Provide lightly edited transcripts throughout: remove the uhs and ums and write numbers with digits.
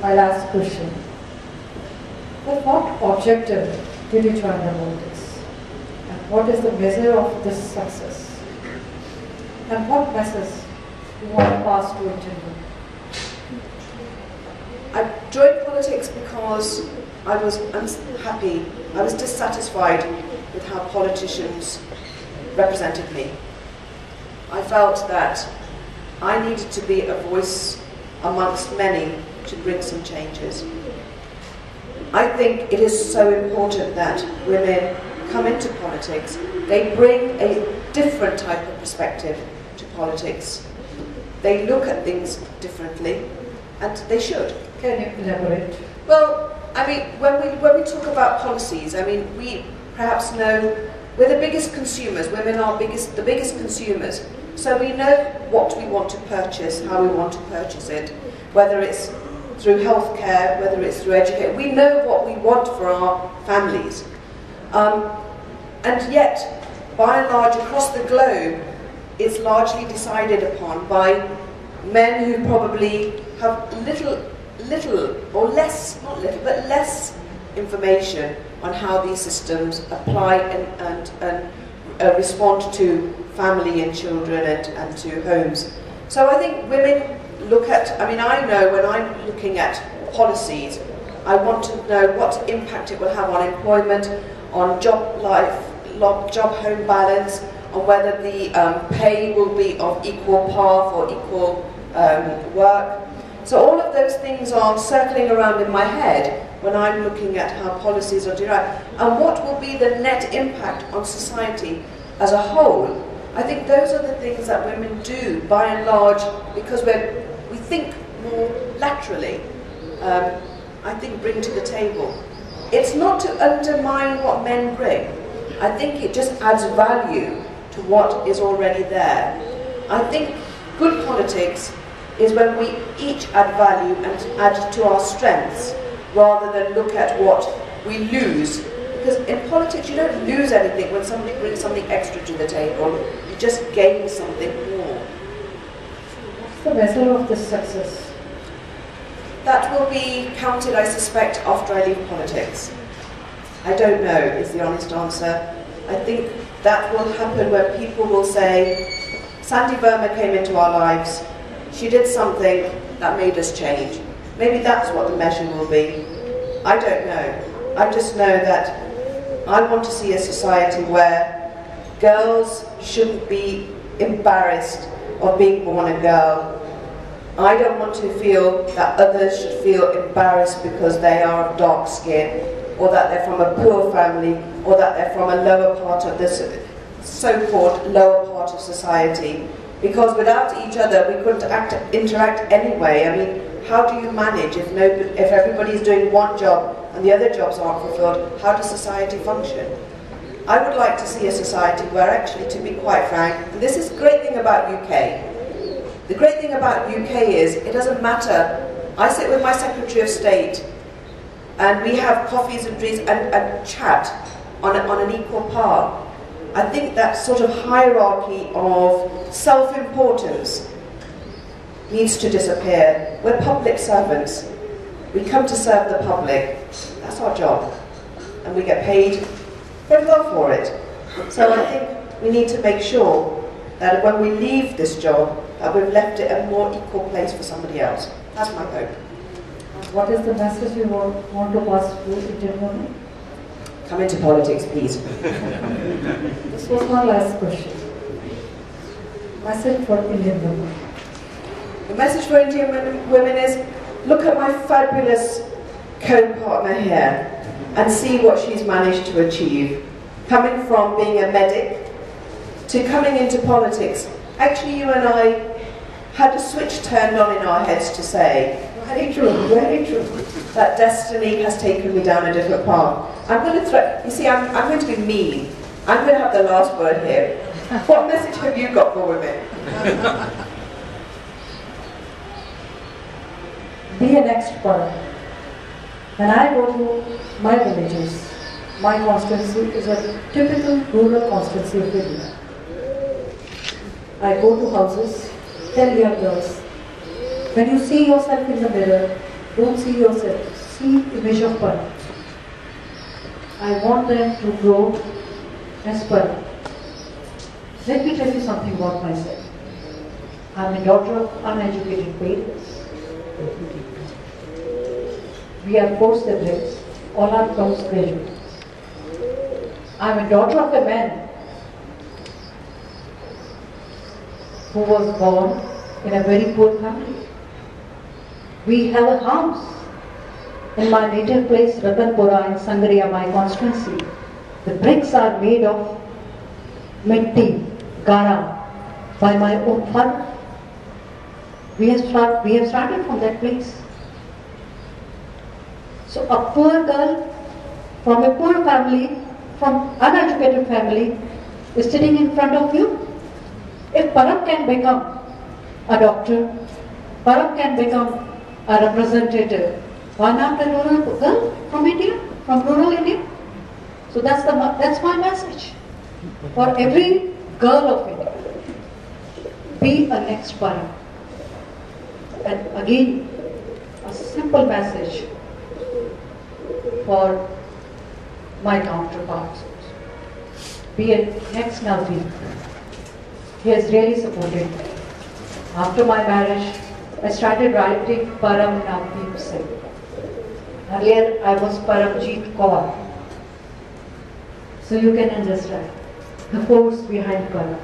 my last question. With what objective did you join the politics? And what is the measure of this success? And what message you want to pass to Indian women? I joined politics because I was unhappy, I was dissatisfied with how politicians represented me. I felt that I needed to be a voice amongst many to bring some changes. I think it is so important that women come into politics. They bring a different type of perspective to politics. They look at things differently, and they should. Can you elaborate? Well, I mean, when we talk about policies, I mean, we perhaps know we're the biggest consumers. Women are the biggest consumers. So we know what we want to purchase, how we want to purchase it, whether it's through healthcare, whether it's through education. We know what we want for our families. And yet, by and large, across the globe, it's largely decided upon by men who probably have little or less, not little, but less information on how these systems apply and respond to family and children and to homes. So I think women look at, I mean, I know when I'm looking at policies, I want to know what impact it will have on employment, on job life, job-home balance, on whether the pay will be of equal path or equal work. So all of those things are circling around in my head when I'm looking at how policies are derived. And what will be the net impact on society as a whole? I think those are the things that women do, by and large, because we think more laterally, I think bring to the table. It's not to undermine what men bring. I think it just adds value to what is already there. I think good politics is when we each add value and add to our strengths, rather than look at what we lose. Because in politics you don't lose anything when somebody brings something extra to the table, you just gain something more. What's the measure of this success? That will be counted, I suspect, after I leave politics. I don't know, is the honest answer. I think that will happen when people will say, Sandy Verma came into our lives, she did something that made us change. Maybe that's what the measure will be. I don't know. I just know that I want to see a society where girls shouldn't be embarrassed of being born a girl. I don't want to feel that others should feel embarrassed because they are of dark skin, or that they're from a poor family, or that they're from a lower part of this so-called lower part of society. Because without each other, we couldn't interact anyway. I mean, how do you manage if everybody's doing one job and the other jobs aren't fulfilled? How does society function? I would like to see a society where actually, to be quite frank, and this is the great thing about UK. The great thing about UK is, it doesn't matter. I sit with my Secretary of State and we have coffees and drinks and chat on an equal par. I think that sort of hierarchy of self-importance needs to disappear. We're public servants. We come to serve the public. That's our job. And we get paid very well for it. So I think we need to make sure that when we leave this job, that we've left it a more equal place for somebody else. That's my hope. What is the message you want to pass to Indian women? Come into politics, please. This was my last question. Message for Indian women. The message for Indian women is, look at my fabulous co-partner here and see what she's managed to achieve. Coming from being a medic to coming into politics. Actually, you and I had a switch turned on in our heads to say, very true, that destiny has taken me down a different path. I'm going to you see, I'm going to be mean. I'm going to have the last word here. What message have you got for women? Be an expert. When I go to my villages, my constituency is a typical rural constituency of India. I go to houses, tell young girls, when you see yourself in the mirror, don't see yourself, see image of Param. I want them to grow as Param. Let me tell you something about myself. I'm a daughter of uneducated parents. We are four siblings, all are postgraduates. I'm a daughter of a man who was born in a very poor family. We have a house in my native place, Ratanpura in Sangria, my constituency. The bricks are made of mitti, gara, by my own father. We have started from that place. So a poor girl from a poor family, from uneducated family, is sitting in front of you. If Param can become a doctor, Param can become a representative, why not a rural girl from India, from rural India? So that's my message. For every girl of India, be a next Param. And again, a simple message for my counterparts. Be a next Navdeep. He has really supported me. After my marriage, I started writing Param Navdeep Singh. Earlier, I was Paramjeet Kaur. So you can understand the force behind Param.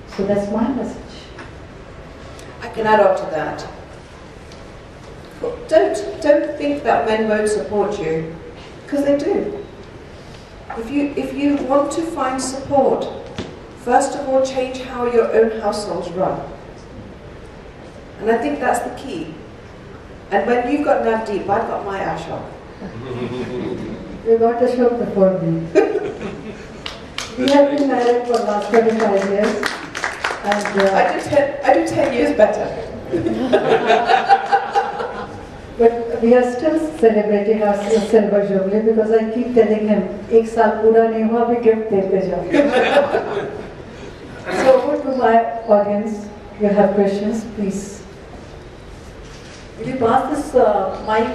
So that's my message. I can add on to that. Don't think that men won't support you, because they do. If you want to find support, first of all, change how your own households run. And I think that's the key. And when you've got Navdeep, I've got my Ashok. You got Ashok before me. We have been married for the last 25 years. And I do 10 years better. But we are still celebrating our silver jubilee because I keep telling him, "Ek saal pura nahi hua, abhi gift dete jao." So over to my audience, you have questions, please. Will you pass this mic?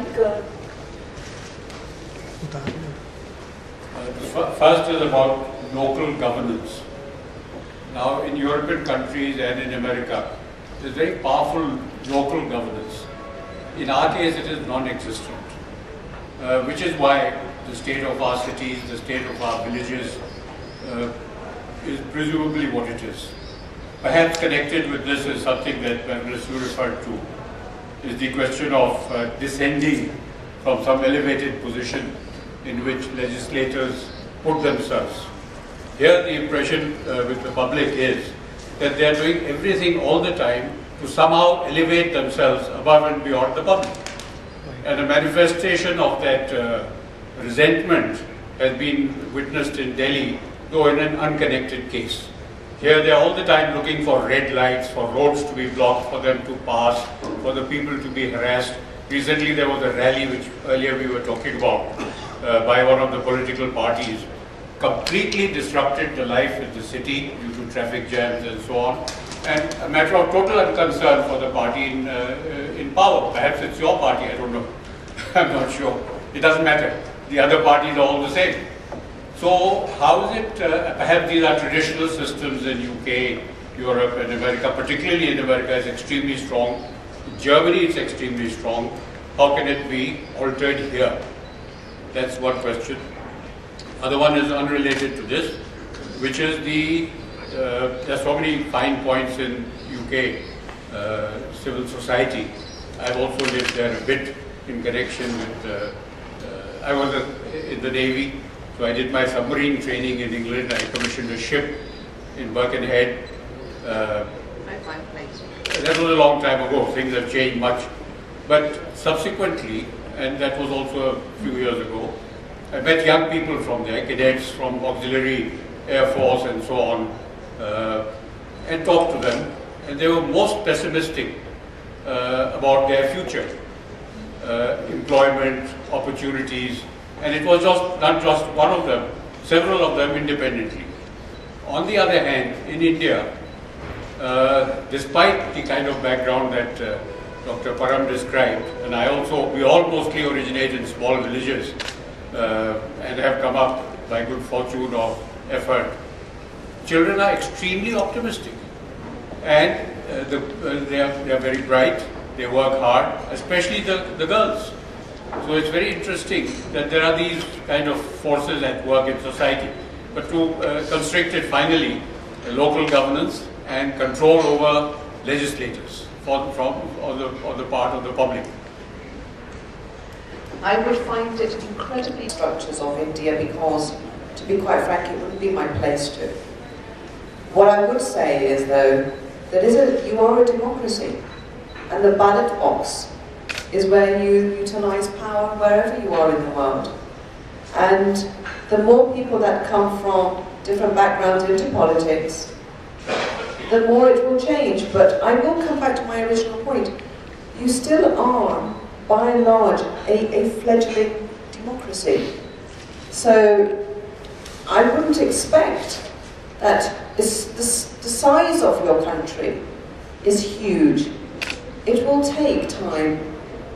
First is about local governance. Now, in European countries and in America, there's very powerful local governance. In our case, it is non-existent, which is why the state of our cities, the state of our villages is presumably what it is. Perhaps connected with this is something that you referred to, is the question of descending from some elevated position in which legislators put themselves. Here the impression with the public is that they are doing everything all the time to somehow elevate themselves above and beyond the public. And a manifestation of that resentment has been witnessed in Delhi, though in an unconnected case. Here they are all the time looking for red lights, for roads to be blocked, for them to pass, for the people to be harassed. Recently there was a rally which earlier we were talking about by one of the political parties, completely disrupted the life in the city due to traffic jams and so on, and a matter of total unconcern for the party in power. Perhaps it's your party, I don't know. I'm not sure. It doesn't matter. The other parties are all the same. So how is it, perhaps these are traditional systems in UK, Europe and America, particularly in America, is extremely strong. In Germany it's extremely strong. How can it be altered here? That's one question. Other one is unrelated to this, which is there's so many fine points in UK civil society. I've also lived there a bit in connection with, I was in the Navy, so I did my submarine training in England. I commissioned a ship in Birkenhead. That was a long time ago, things have changed much. But subsequently, and that was also a few years ago, I met young people from there, cadets from auxiliary air force and so on, and talked to them, and they were most pessimistic about their future, employment, opportunities, and it was not just one of them, several of them independently. On the other hand, in India, despite the kind of background that Dr. Param described, and we all mostly originate in small villages and have come up by good fortune or effort. Children are extremely optimistic, and they are very bright. They work hard, especially the girls. So it's very interesting that there are these kind of forces at work in society. But to constrict it finally, local governance and control over legislators on the part of the public. I would find it incredibly structures of India because, to be quite frank, it wouldn't be my place to. What I would say is, though, that you are a democracy, and the ballot box is where you utilize power wherever you are in the world. And the more people that come from different backgrounds into politics, the more it will change. But I will come back to my original point. You still are, by and large, a fledgling democracy. So I wouldn't expect that the size of your country is huge. It will take time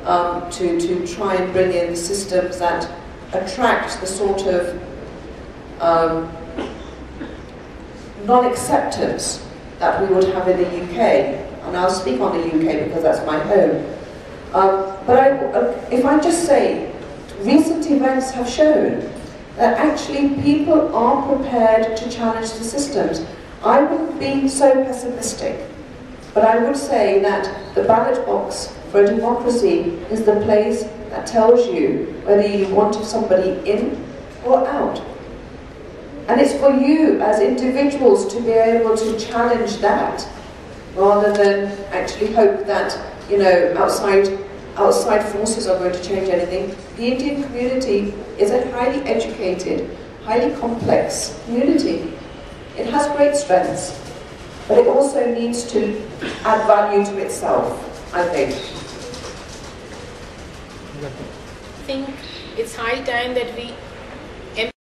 to try and bring in systems that attract the sort of non-acceptance that we would have in the UK. And I'll speak on the UK because that's my home. But if I just say, recent events have shown that actually people are prepared to challenge the systems. I wouldn't be so pessimistic, but I would say that the ballot box for a democracy is the place that tells you whether you want somebody in or out. And it's for you as individuals to be able to challenge that, rather than actually hope that, you know, outside forces are going to change anything. The Indian community is a highly educated, highly complex community. It has great strengths, but it also needs to add value to itself, I think. I think it's high time that we